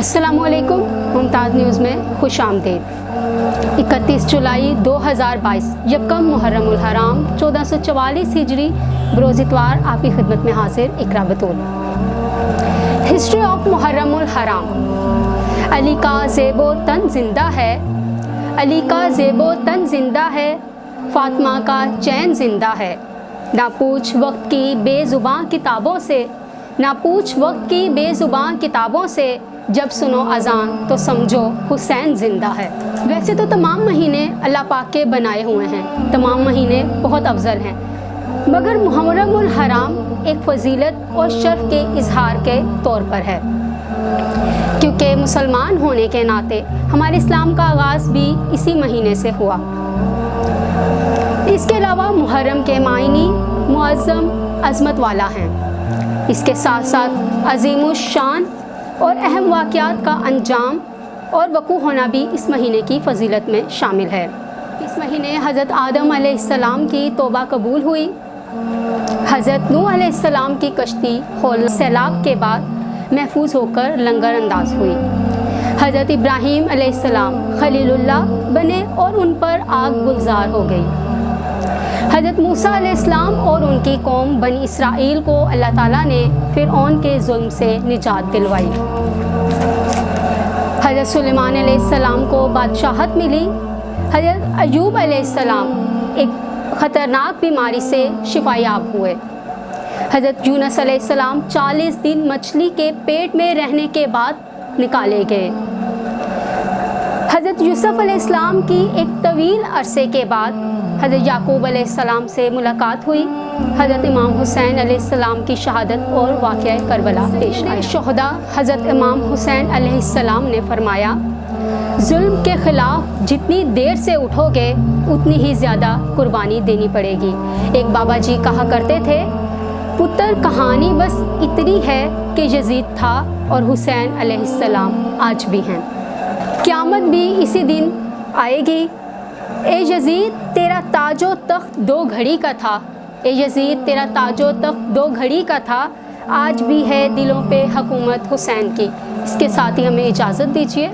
السلام علیکم، ممتاز نیوز میں خوش آمدید۔ 31 جولائی 2022 یکم محرم الحرام 1444 ہجری بروز اتوار آپ کی خدمت میں حاضر اقرا بطول۔ ہسٹری آف محرم الحرام۔ علی کا زیب و تن زندہ ہے، علی کا زیب و تن زندہ ہے، فاطمہ کا چین زندہ ہے۔ نہ پوچھ وقت کی بے زباں کتابوں سے، نہ پوچھ وقت کی بے زباں کتابوں سے، جب سنو اذان تو سمجھو حسین زندہ ہے۔ ویسے تو تمام مہینے اللہ پاک کے بنائے ہوئے ہیں، تمام مہینے بہت افضل ہیں، مگر محرم الحرام ایک فضیلت اور شرف کے اظہار کے طور پر ہے، کیونکہ مسلمان ہونے کے ناطے ہمارے اسلام کا آغاز بھی اسی مہینے سے ہوا۔ اس کے علاوہ محرم کے معنی معظم عظمت والا ہیں، اس کے ساتھ ساتھ عظیم الشان اور اہم واقعات کا انجام اور وقوع ہونا بھی اس مہینے کی فضیلت میں شامل ہے۔ اس مہینے حضرت آدم علیہ السلام کی توبہ قبول ہوئی، حضرت نوح علیہ السلام کی کشتی ہول سیلاب کے بعد محفوظ ہو کر لنگر انداز ہوئی، حضرت ابراہیم علیہ السلام خلیل اللہ بنے اور ان پر آگ گلزار ہو گئی، حضرت موسیٰ علیہ السلام اور ان کی قوم بنی اسرائیل کو اللہ تعالیٰ نے فرعون کے ظلم سے نجات دلوائی، حضرت سلیمان علیہ السلام کو بادشاہت ملی، حضرت ایوب علیہ السلام ایک خطرناک بیماری سے شفا یاب ہوئے، حضرت یونس علیہ السلام 40 دن مچھلی کے پیٹ میں رہنے کے بعد نکالے گئے، حضرت یوسف علیہ السلام کی ایک طویل عرصے کے بعد حضرت یعقوب علیہ السلام سے ملاقات ہوئی، حضرت امام حسین علیہ السلام کی شہادت اور واقعہ کربلا پیش آئے۔ شہداء حضرت امام حسین علیہ السلام نے فرمایا، ظلم کے خلاف جتنی دیر سے اٹھو گے اتنی ہی زیادہ قربانی دینی پڑے گی۔ ایک بابا جی کہا کرتے تھے، پتر کہانی بس اتنی ہے کہ یزید تھا اور حسین علیہ السلام آج بھی ہیں، قیامت بھی اسی دن آئے گی۔ اے یزید تیرا تاج و تخت 2 گھڑی کا تھا، اے یزید تیرا تاج و تخت 2 گھڑی کا تھا، آج بھی ہے دلوں پہ حکومت حسین کی۔ اس کے ساتھ ہی ہمیں اجازت دیجیے۔